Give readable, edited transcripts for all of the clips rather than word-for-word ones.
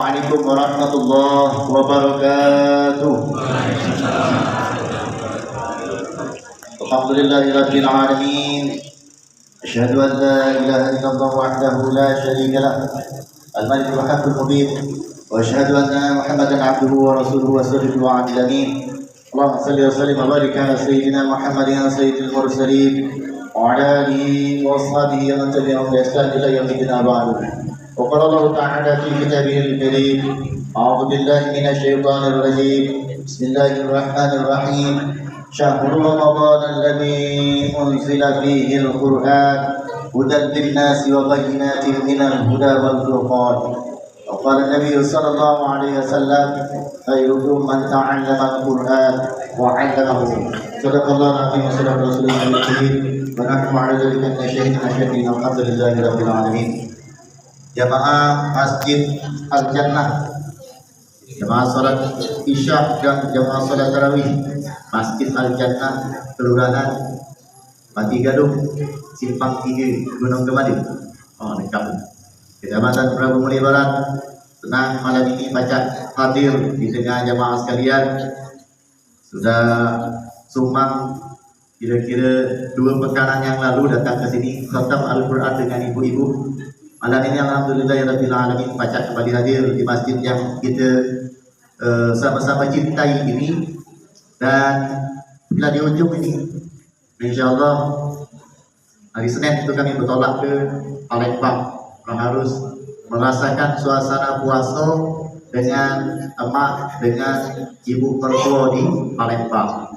Assalamualaikum warahmatullahi wabarakatuh. Alhamdulillahirabbil alamin. Asyhadu an la ilaha illallah wahdahu la syarika lah. Al-malikul haqqul mubin. Wa asyhadu anna Muhammadan abduhu wa rasuluhu wa sallallahu alaihi amin. Allahumma shalli wa sallim wa barik ala sayyidina Muhammadin sayyidil mursalin wa ala alihi wa ashabihi wa man tabi'ahum bi ihsan ila yaumil ba'd. وقال الله تعالى في كتابه الكريم أعوذ بالله من الشيطان الرجيم بسم الله الرحمن الرحيم شهر رمضان الذي أنزل فيه القرآن هدى للناس وبينات من الهدى والفرقان وقال النبي صلى الله عليه وسلم خيركم من تعلم القرآن وعلمه صدق الله العظيم وصدق رسوله الكريم ونحن على ذلك من الشهيد الشهيد الحمد لله رب العالمين. Jamaah Masjid Al-Jannah, jamaah salat Isya dan jamaah salat tarawih Masjid Al-Jannah, Kelurahan Pati Gadung, Simpang 3, Gunung Gemadi, dekat Kecamatan Prabu Muli Barat. Tenang, malam ini baca hadir di tengah jamaah sekalian. Sudah sumbang kira-kira 2 pekan yang lalu datang ke sini khatam Al-Quran dengan ibu-ibu. Malam ini alhamdulillahirabbil alamin baca kembali hadir di masjid yang kita sama-sama cintai ini, dan bila di ujung ini insyaallah hari Senin itu kami bertolak ke Palembang. Kami harus merasakan suasana puasa dengan emak, dengan ibu mertua di Palembang.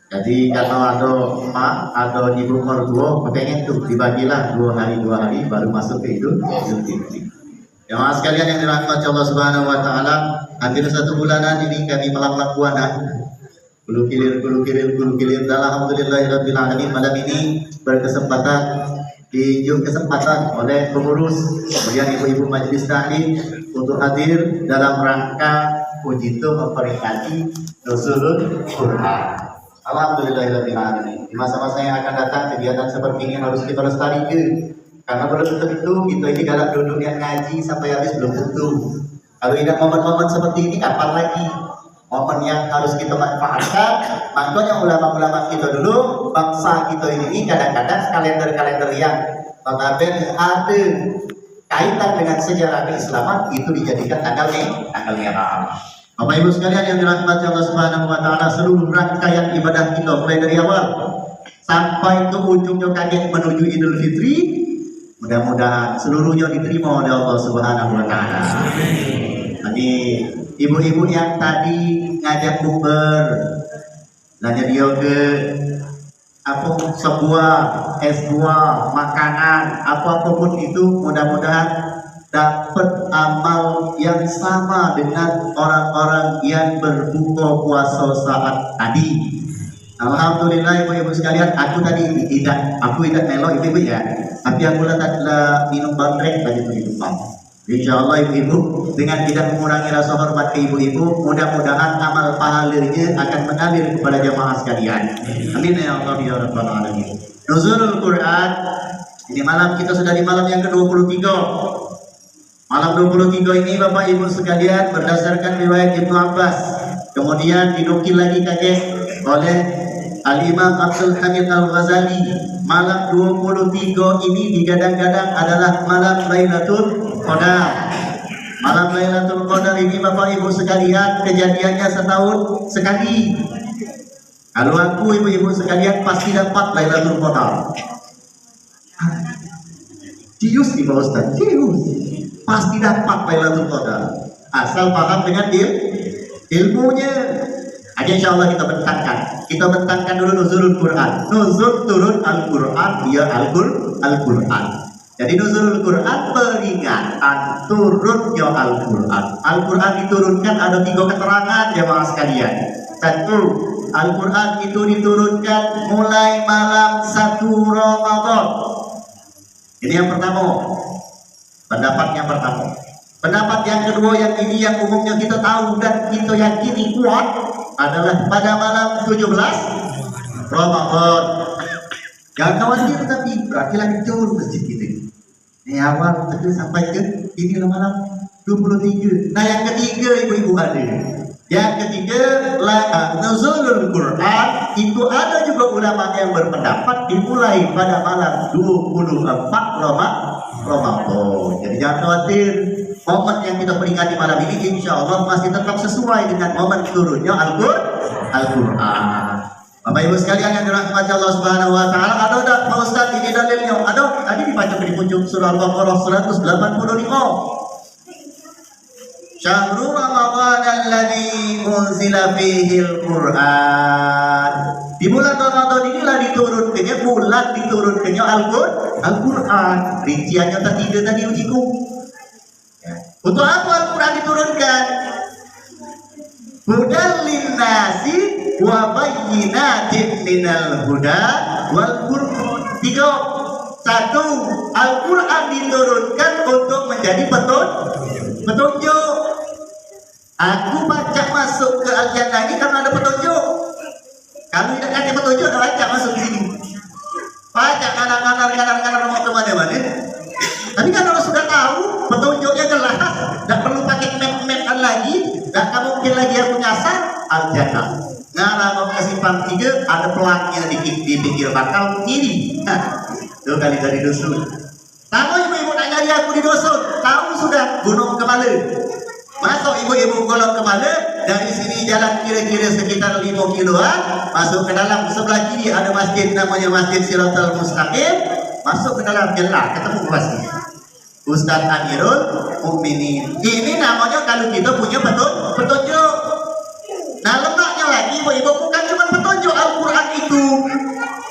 Jadi kalau ada emak, ada ibu mertua, pengen tuh dibagilah 2 hari baru masuk ke Idul Fitri. Jemaah sekalian yang dirahmati Allah Subhanahu wa taala, hampir 1 bulanan ini kami melanglang buana. Gulu kilir dan alhamdulillahirabbil alamin malam ini berkesempatan kesempatan oleh pengurus kemudian ibu-ibu majelis taklim untuk hadir dalam rangka puji memperingati Nuzulul Quran. Alhamdulillahirabbil alamin. Di masa-masa yang akan datang kegiatan seperti ini harus kita lestarikan, karena belum tentu kita ini galak duduk yang ngaji sampai habis belum tentu. Kalau tidak momen-momen seperti ini kapan lagi? Momen yang harus kita manfaatkan. Makanya ulama-ulama kita dulu, bangsa kita ini kadang-kadang kalender-kalender yang notabene ada kaitan dengan sejarah keislaman itu dijadikan tanggal merah. Bapak Ibu sekalian yang dirahmati Allah Subhanahu wa taala, seluruh rangkaian ibadah kita mulai dari awal sampai ke ujungnya kaki menuju Idul Fitri, mudah-mudahan seluruhnya diterima oleh Allah Subhanahu wa taala. Tadi ibu-ibu yang tadi ngajak bukber, nanya dia ke sebuah es buah, makanan, apapun itu, mudah-mudahan dapat amal yang sama dengan orang-orang yang berbuka puasa saat tadi. Alhamdulillah ibu-ibu sekalian, aku tidak melo ibu-ibu ya, tapi aku lah minum bandrek tadi di depan. Insyaallah ibu-ibu dengan tidak mengurangi rasa hormat ke ibu-ibu, mudah-mudahan amal pahalanya akan mengalir kepada jamaah sekalian. Amin ya Allah ya rabbal alamin. Nuzulul Quran, ini malam kita sudah di malam yang ke-23. Malam 23 ini Bapak Ibu sekalian berdasarkan riwayat Ibnu Abbas, kemudian dinukil lagi kakek oleh Al-Imam Abdul Hamid Al-Ghazali, malam 23 ini digadang-gadang adalah malam Lailatul Qadar. Malam Lailatul Qadar ini Bapak Ibu sekalian kejadiannya setahun sekali. Kalau aku ibu-ibu sekalian pasti dapat Lailatul Qadar. Cius di Pak Ustaz, cius. Pasti dapat Lailatul Qadar asal paham dengan ilmunya. Aja insyaallah kita bentangkan dulu nuzulul Quran. Nuzul turun Al-Quran, dia Al-Quran. Jadi nuzulul Quran peringatan turunnya Al-Quran. Al-Quran diturunkan ada 3 keterangan jemaah sekalian. 1, Al-Quran itu diturunkan mulai malam 1 Ramadan. Ini yang pertama. Pendapat yang pertama. Pendapat yang kedua yang ini yang umumnya kita tahu dan kita yakini kuat adalah pada malam 17 Ramadan. Jangan khawatir, tapi berarti lagi jauh masjid kita. Ini awal tadi sampai ke ini malam 23. Nah yang ketiga ibu-ibu ada. Yang ketiga nuzulul Quran itu ada juga ulama yang berpendapat dimulai pada malam 24 Ramadan. Jadi jangan khawatir, momen yang kita peringati malam ini insya Allah masih tetap sesuai dengan momen turunnya Al-Quran. Bapak Ibu sekalian yang dirahmati Allah Subhanahu wa taala, ada enggak Pak Ustaz ini dalilnya? Ada. Tadi dibaca di puncak surah Al-Baqarah 185. Syahrul Ramadan alladzi unzila fihi al-Quran. Di bulan Ramadan inilah diturunkannya Al-Quran. Rinciannya tadi ujiku. Ya. Untuk apa Al-Quran diturunkan? Hudan linnasi wa bayyinatin minal huda wal furqan. 3. 1. Al-Quran diturunkan untuk menjadi petunjuk. Aku baca masuk ke Al-Jannah ini karena ada petunjuk. Kalau tidak ada petunjuk, tidak baca masuk di sini. Baca kanan mau kemana-mana. Tapi kan kalau sudah tahu petunjuknya jelas, tidak perlu pakai map-mapan lagi, tidak mungkin lagi aku nyasar Al-Jannah. Nah, mau ke simpang 3 ada pelangnya di pinggir bakal kiri. Itu kali dari dusun. Tahu ibu-ibu nanya dia aku di dusun, tahu sudah Gunung Kemala. Masuk ibu-ibu Gunung Kemala, dari sini jalan kira-kira sekitar 5 kiloan, masuk ke dalam sebelah kiri ada masjid namanya Masjid Siratal Mustaqim, masuk ke dalam jelas ketemu masjid Ustaz Amirul Mukminin. Ini namanya kalau kita punya petunjuk. Nah lemaknya lagi ibu-ibu bukan cuma petunjuk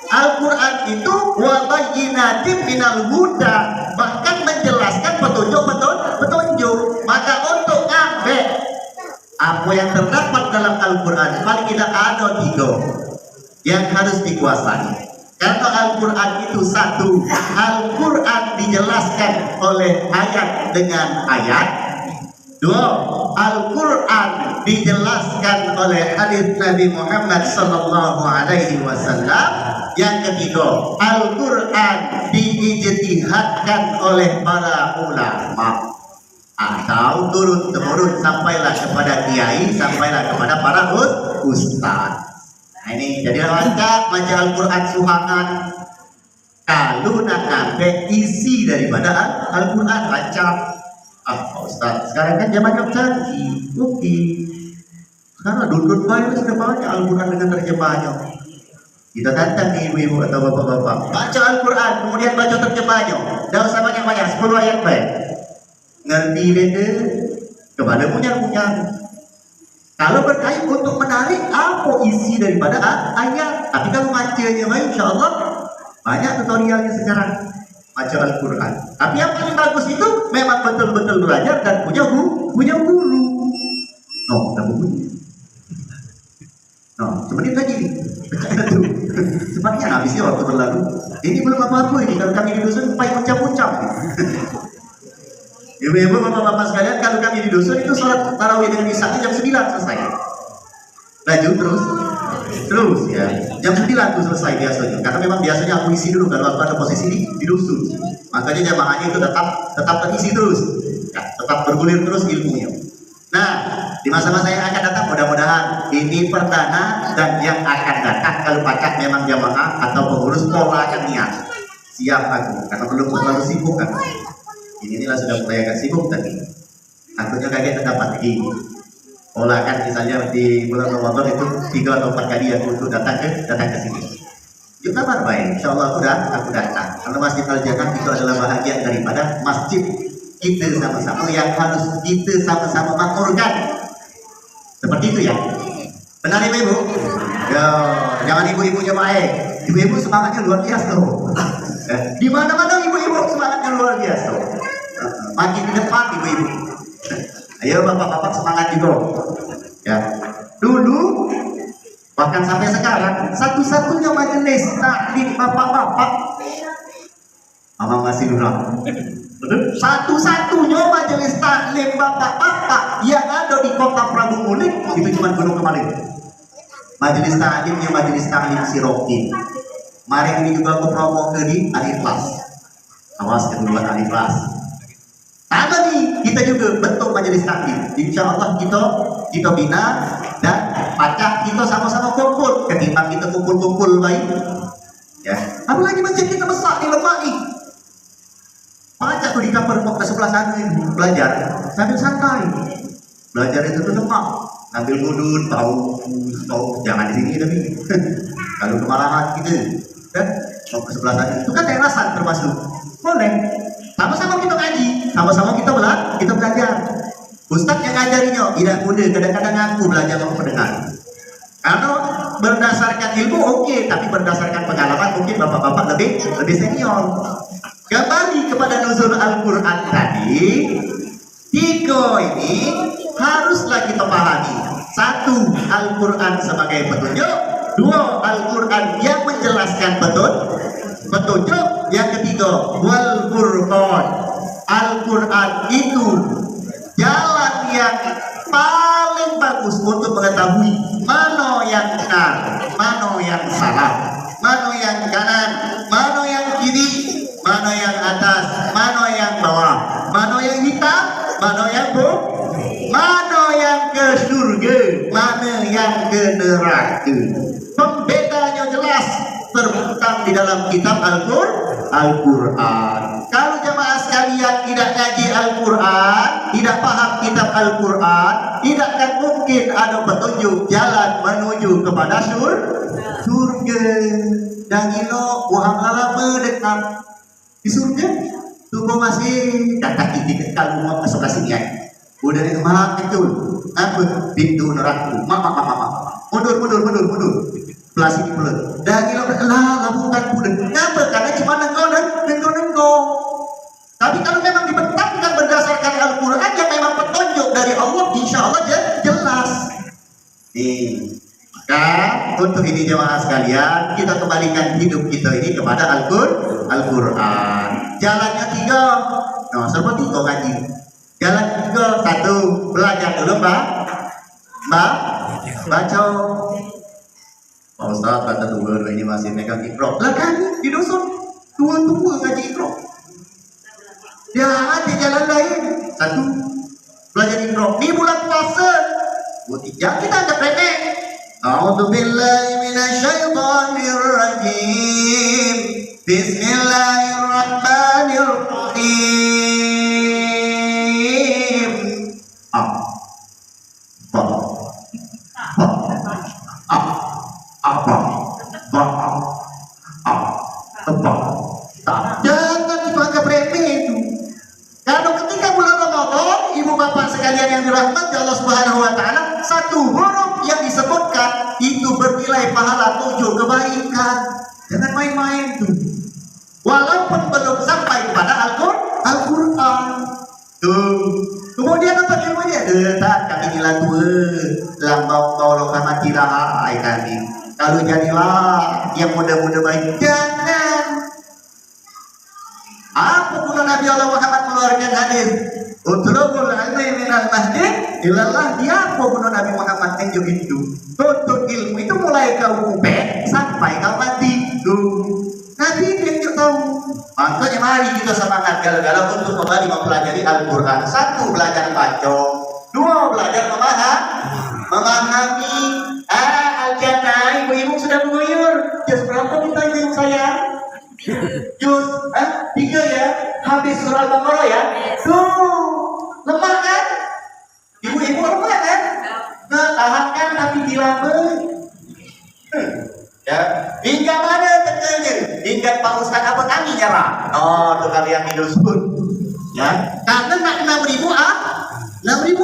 Al-Quran itu wa bayyinatin minal huda, bahkan menjelaskan petunjuk. Maka untuk ngambil apa yang terdapat dalam Al-Quran paling tidak ada 3 yang harus dikuasai. Karena Al-Quran itu 1, Al-Quran dijelaskan oleh ayat dengan ayat. 2, Al-Quran dijelaskan oleh hadis Nabi Muhammad sallallahu alaihi wasallam. Yang ketiga, Al-Quran diijtihadkan oleh para ulama atau turun-temurun sampailah kepada kiai, sampailah kepada para ustaz. Nah ini jadi baca Al-Quran suhanan. Kalau nak ngambil isi daripada Al-Quran baca. Pak Ustaz, sekarang kan zamannya canggih. Oke. Sekarang duduk banyak sudah banyak Al-Quran dengan terjemahnya. Kita datang nih ibu-ibu atau bapak-bapak, baca Al-Quran, kemudian baca terjemahnya. Tidak usah banyak-banyak, 10 ayat baik. Ngerti deh, kepada punya. Kalau berkait untuk menarik apa isi daripada ayat, tapi kalau bacanya baik, insya Allah banyak tutorialnya sekarang baca Al-Quran. Tapi yang paling bagus itu memang betul-betul belajar dan punya guru. No, tak bunyi. No, semenit lagi nih. Sepertinya habis ya waktu berlalu. Ini belum apa-apa ini. Kalau kami di dusun, paling puncak-puncak. Ibu-ibu, bapak-bapak sekalian, kalau kami di dusun itu sholat tarawih dengan isya jam 9 selesai. Lanjut terus ya. Jam 9 itu selesai biasanya. Karena memang biasanya aku isi dulu kalau aku ada posisi di dusun. Makanya jamaahnya itu tetap terisi terus. Ya, tetap bergulir terus ilmunya. Nah, di masa-masa yang akan datang mudah-mudahan ini perdana dan yang akan datang kalau pacak memang jamaah atau pengurus pola akan niat. Siap aku, karena belum terlalu sibuk kan. Inilah sudah mulai agak sibuk tadi. Takutnya kaget dapat lagi. Pola kan misalnya di bulan Ramadan itu 3 atau 4 kali aku untuk datang ke sini. Juga baik, insya Allah aku datang. Karena Masjid Al-Jannah itu adalah bahagian daripada masjid kita sama-sama yang harus kita sama-sama makmurkan. Seperti itu ya. Benar ibu-ibu? Ya, jangan ibu-ibu jemaah. Ibu-ibu semangatnya luar biasa loh. Di mana-mana ibu-ibu semangatnya luar biasa. Makin di depan ibu-ibu. Ayo bapak-bapak semangat juga. Ya. Dulu bahkan sampai sekarang satu-satunya majelis taklim bapak-bapak Mama masih dulu. Satu-satunya majelis taklim bapak-bapak yang ada di kota Prabu Mulih itu cuma Gunung Kemarin. Majelis taklimnya majelis taklim Sirokin. Mari ini juga aku promo ke di Al-Ikhlas. Awas kedua Al-Ikhlas. Sama nih, kita juga bentuk majelis taklim. Insya Allah kita bina dan pacak kita sama-sama kumpul. Ketimbang kita kumpul-kumpul baik. Ya, apalagi masjid kita besar di Lemak nih. Pacak tuh di kamar kok ke sebelah sana belajar sambil santai. Belajar itu tuh Lemak, sambil ngudut, tahu jangan di sini tapi kalau kemalaman gitu, kan? Mau ke sebelah sana itu kan terasan termasuk. Boleh. Sama-sama kita ngaji, sama-sama kita belajar. Ustadz yang ngajarinya tidak mudah, kadang-kadang aku belajar sama pendengar. Kalau berdasarkan ilmu oke, tapi berdasarkan pengalaman mungkin bapak-bapak lebih senior. Kembali kepada nuzul Al-Quran tadi, tiga ini haruslah kita pahami. Satu, Al-Quran sebagai petunjuk. Dua, Al-Quran yang menjelaskan petunjuk. Yang ketiga, wal Qur'an. Al-Quran itu jalan yang paling bagus untuk mengetahui mana yang benar, mana yang salah, mana yang kanan, mana yang kiri, mana yang atas, mana yang bawah, mana yang hitam, mana yang putih, mana yang ke surga, mana yang ke neraka. Pembedanya jelas terbentang di dalam kitab Al-Quran. Kalau jamaah sekalian tidak ngaji Al-Quran, tidak paham kitab Al-Quran, tidak akan mungkin ada petunjuk jalan menuju kepada surga. Dan ilo buang lama dekat di surga. Tunggu masih datang ini kalau mau masuk ke sini ya. Udah di rumah itu apa pintu neraka. Mundur. Belah sini pula. Dan ilo lah bukan pula. Kenapa? Karena cuma nengko. Tapi kalau memang dibentangkan berdasarkan Al-Quran yang memang petunjuk dari Allah, insya Allah jelas. Maka untuk ini jemaah sekalian, kita kembalikan hidup kita ini kepada Al-Quran. Jalannya tiga. Nah, seperti itu ngaji. Jalan tiga. Satu, belajar dulu Mbak. Baca. Pak Ustaz kata dua ini masih megang ikro. Lah kan di dusun tua ngaji ikro. Ya ada jalan lain. Satu, belajar ikro. Di bulan puasa. Yang kita anggap remeh. A'udzubillahi minasyaitonir rajim. Bismillahirrahmanirrahim. Jangan itu anggap remeh itu. Kalau ketika bulan Ramadan, ibu bapak sekalian yang dirahmati Allah Subhanahu wa taala, satu huruf yang disebutkan itu bernilai pahala 7 kebaikan. Jangan main-main tuh. Walaupun belum sampai kepada Al-Quran. Tuh. Kemudian apa ilmunya? Tak kami nilai tua. Lambau kalau mati lah kami. Kalau jadilah yang muda-muda baik, jangan. Apa guna Nabi Allah Muhammad mengeluarkan hadis? Utlubul ilmi minal mahdi ilallah. Dia apa guna Nabi Muhammad tunjuk itu? Tuntut ilmu itu mulai kau ubek sampai kau mati. Nabi tunjuk tahu. Makanya mari kita semangat galau-galau untuk kembali mempelajari Al-Quran. Satu, belajar baca. Dua, belajar memahami. Al-Jannah, ibu-ibu sudah mengguyur. Juz berapa minta ibu saya? Juz 3 ya. Habis surah Al-Baqarah ya. Tuh, lemah kan? Ibu-ibu lemah kan? Nah, tahankan tapi dilamun. Ya, hingga mana tekannya? Hingga Pak Ustaz apa kami nyerah? Oh, tuh kalian di dusun. Ya, karena nak 6.000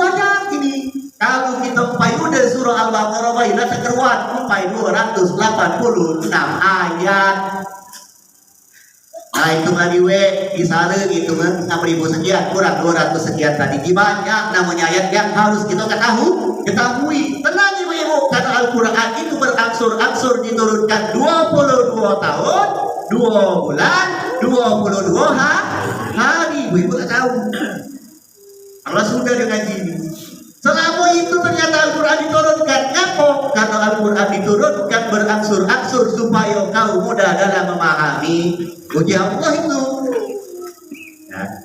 ada ini. Kalau kita umpai udah surah Al-Baqarah bayi nasa keruan umpai 286 ayat. Nah itu kali di sana gitu kan 6.000 sekian kurang 200 sekian tadi. Banyak namanya ayat yang harus kita ketahui. Tenang ibu-ibu, karena Al-Quran itu berangsur-angsur diturunkan 22 tahun, 2 bulan, 22 hari. Ibu-ibu tak tahu. Allah sudah dengan ini. Selama itu ternyata Al-Quran diturunkan. Kenapa? Karena Al-Quran diturunkan berangsur-angsur supaya kau mudah dalam memahami ujian Allah itu.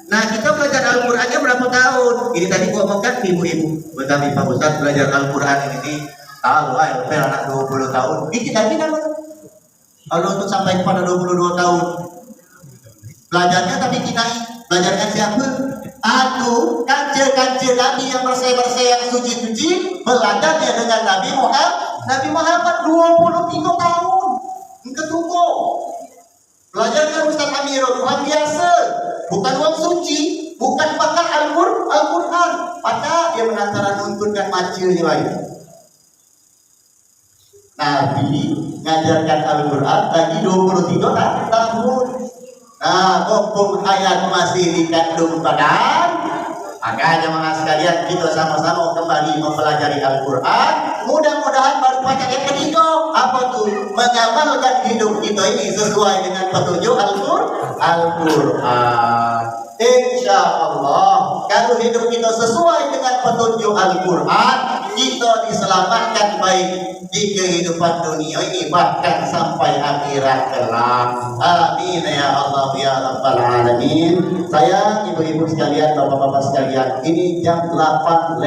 Nah, kita belajar Al-Qurannya berapa tahun? Ini tadi gua omongkan ibu-ibu. Tapi Pak Ustadz belajar Al-Quran ini tahu lah, anak 20 tahun. Dikit lagi nama. Kalau untuk sampai kepada 22 tahun. Belajarnya tapi kinai. Belajarnya siapa? Aku, kancil Nabi yang bersih-bersih, yang suci-suci, belajarnya dengan Nabi Muhammad 23 tahun. Ketunggu. Belajarnya Ustaz Amirul, Tuhan biasa. Bukan uang suci, bukan pakar Al-Quran. Pada dia menantara nuntun dan macilnya lain. Nabi ngajarkan Al-Quran lagi 23 tahun. Nah, mumpung hayat masih dikandung badan, maka jemaah sekalian kita sama-sama kembali mempelajari Al-Quran. Mudah-mudahan baru baca yang ketiga, apa tuh? Mengamalkan hidup kita ini sesuai dengan petunjuk Al-Quran. Insya Allah, kalau hidup kita sesuai dengan petunjuk Al-Quran, kita diselamatkan baik di kehidupan dunia ini bahkan sampai akhirat kelak. Amin ya Allah ya Rabbal Alamin. Sayang ibu-ibu sekalian, bapak-bapak sekalian, ini jam 8:08.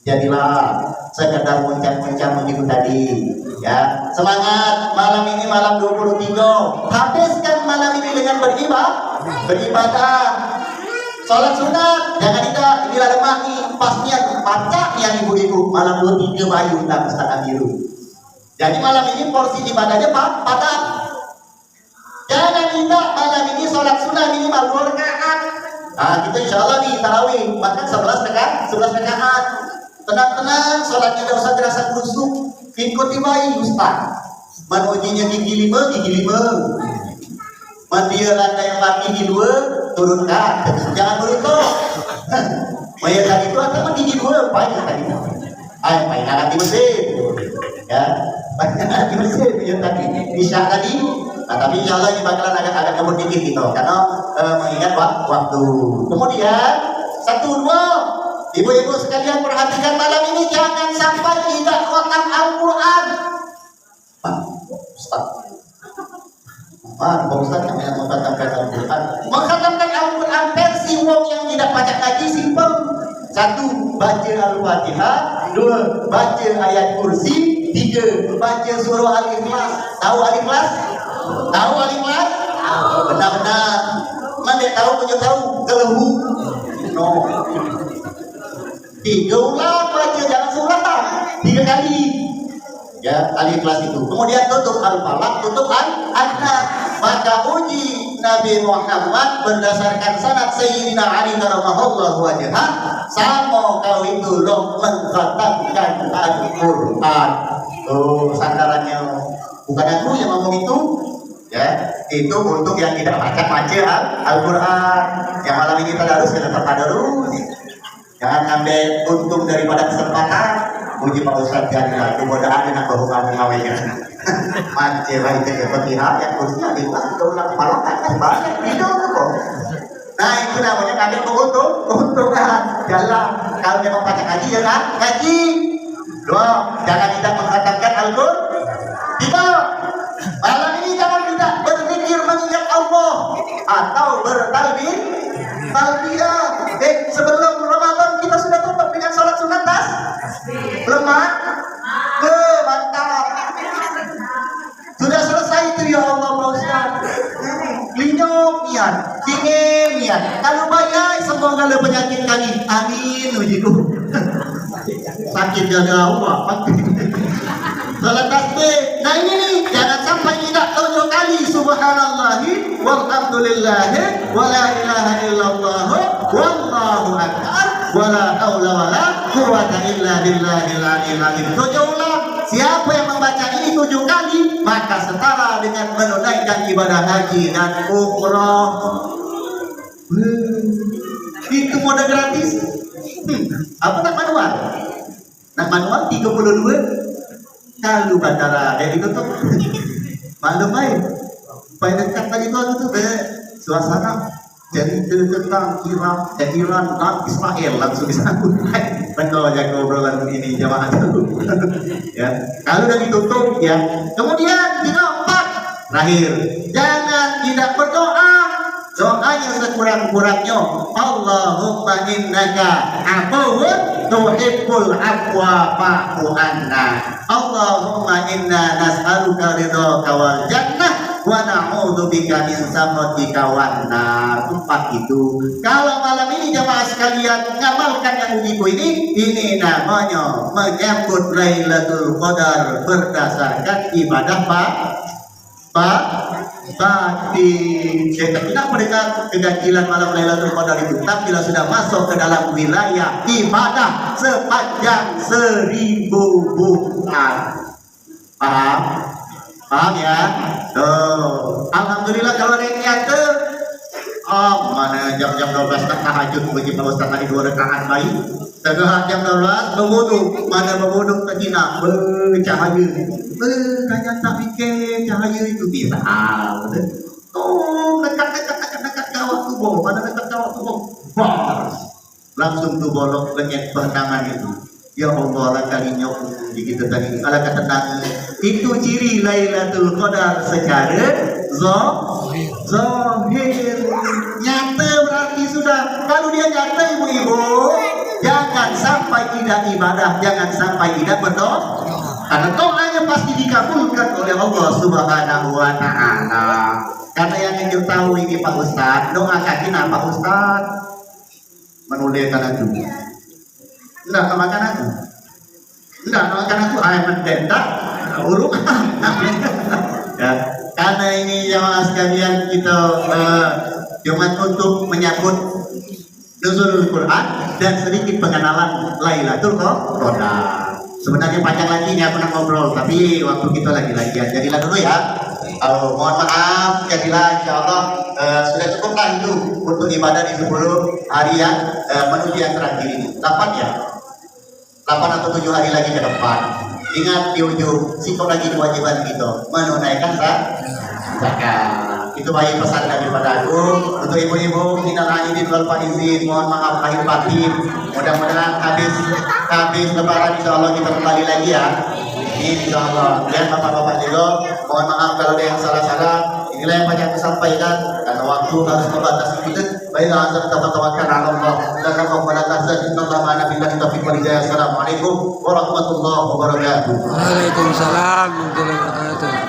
Jadilah sekedar muncang-muncang begitu tadi ya. Semangat, malam ini malam 23. Habiskan malam ini dengan beribadah. Sholat sunat, jangan tidak, inilah lemah nih, pasnya baca yang ibu-ibu malam 23 bayu dan Ustaz Amiru. Jadi malam ini porsi ibadahnya padat. Jangan tidak malam ini sholat sunat minimal 2 rakaat. Nah, kita insya Allah nih tarawih, bahkan 11 rakaat. Tenang-tenang, sholatnya tidak usah terasa kusuk. Ikuti bayi Ustaz. Menujinya gigi 5. Mandia lantai yang laki gigi 2, turunkan. Jangan beruntung. Maya tadi itu atau gigi 2, payah tadi. Payah nanti mesin. Ya, payah nanti mesin. Yang tadi bisa tadi. Nah, tapi insya Allah ini bakalan agak kabur dikit gitu. Karena mengingat waktu. Kemudian 1, 2. Ibu-ibu sekalian perhatikan malam ini jangan sampai tidak khatam Al-Quran. Pak Ustaz, Pak Ustaz kami yang mengkhatamkan Al-Quran. Mengkhatamkan Al-Quran versi wong yang tidak baca ngaji simpel. 1. Baca Al-Fatihah. 2. Baca ayat kursi. 3. Baca surah Al-Ikhlas. Tahu Al-Ikhlas? Tahu Al-Ikhlas? Benar-benar. Mana tahu punya tahu gelehu. No. 3 ulang baca, jangan seorang 3 kali ya, Al-Ikhlas itu. Kemudian tutup Al-Falaq, tutup An-Nas. Maka uji Nabi Muhammad berdasarkan sanad Sayyidina Ali radhiyallahu anhu, sama kau itu loh mengkhatamkan Al-Quran. Oh, sandarannya bukan aku yang ngomong itu ya, itu untuk yang tidak baca Al-Quran. Yang malam ini tadarus kita tadarus. Jangan ngambil untung daripada kesempatan. Puji Pak Ustaz jadilah kemudahan dengan bahwa-bahwa-bahwanya. Mance baik ke pihak yang kursinya di kelas kita ulang kepala kan banyak hidup kok. Nah itu namanya ngambil keuntungan. Jalan kalau dia mau baca ngaji ya kan? Ngaji. 2. Jangan tidak mengatakan Al-Quran. 3. Malam ini jangan tidak berzikir mengingat Allah atau bertalbiyah. Sebelum Ramadan kita sudah tutup dengan sholat sunat belum mantap. Sudah selesai itu ya Allah Pak Ustaz. Linyok niat, dingin niat. Kalau bayar semoga le penyakit kami. Amin ujiku. Sakit jaga Allah. Salat tasbih. Nah ini nih, jangan sampai tidak 7 kali subhanallahi walhamdulillahi wala ilaha illallah wallahu akbar wala haula wala quwwata illa billahil aliyil azim. 7 ulang. Siapa yang membaca ini 7 kali maka setara dengan menunaikan ibadah haji dan umrah. Itu mode gratis. Apa nak manual? Nak manual 32. Kalau bandara kayak ditutup, maklum baik. Paling dekat tadi tuh suasana jadi tentang Iran dan Israel langsung disambut. Betul jago obrolan ini jamaah dulu. Ya, kalau udah ditutup ya. Kemudian 4 terakhir, jangan tidak berdoa Doanya sekurang-kurangnya, Allahumma innaka afuwun tuhibbul afwa fa'fu anna. Allahumma inna nas'aluka ridhaka wal jannah wa na'udzubika min sakhatika wan nar. 4 itu. Kalau malam ini jemaah sekalian ngamalkan yang begitu ini namanya menyambut Lailatul Qadar berdasarkan ibadah batin. Kita tidak mendengar keganjilan malam Lailatul Qadar itu, tapi bila sudah masuk ke dalam wilayah ibadah sepanjang 1000 bulan. Paham? Paham ya? Tuh. Alhamdulillah kalau ada niat tuh. Oh, mana jam-jam 12 tak tahajud bagi Pak Ustaz tadi 2 rakaat baik. Setengah jam 12 berwuduk, mana berwuduk terhina bercahaya. Kaya tak fikir cahaya itu viral. Oh, dekat kawat tubuh, mana dekat kawat tubuh. Bas. Langsung tuh bolok lengket pertangan itu. Ya Allah, lah kalinya begitu tadi. Ala kata tenang. Itu ciri Lailatul Qadar secara zahir. Nyata berarti sudah. Kalau dia nyata ibu-ibu, jangan sampai tidak ibadah, jangan sampai tidak berdoa. Karena doanya pasti dikabulkan oleh Allah Subhanahu wa Ta'ala. Karena yang ingin tahu ini Pak Ustaz, doa kaki Pak Ustaz menulirkan aku. Enggak makan aku. Enggak makan aku ayam mendendak uruk. Ya, karena ini jemaah sekalian kita cuma untuk menyambut nuzulul Quran dan sedikit pengenalan Lailatul Qadar. Sebenarnya panjang lagi nih aku nak ngobrol, tapi waktu kita lagi jadilah dulu ya. Mohon maaf, jadilah insyaallah sudah cukuplah itu untuk ibadah di 10 hari yang menuju yang terakhir ini. 8 ya? 8 atau 7 hari lagi ke depan. Ingat di ujung sikap lagi kewajiban kita menunaikan zakat. Itu baik pesan daripada aku untuk ibu-ibu. Minal aidin wal faizin, mohon maaf lahir batin. Mudah-mudahan habis lebaran insyaallah kita kembali lagi ya. Insyaallah. Dan bapak-bapak juga mohon maaf kalau ada yang salah-salah. Inilah yang banyak aku sampaikan karena waktu harus membatasi kita. Baiklah, azan tawakkalkan ala Allah. Dan kamu pada tahzan innallaha ma'ana billahi taufiq wal hidayah. Assalamualaikum warahmatullahi wabarakatuh. Waalaikumsalam warahmatullahi wabarakatuh.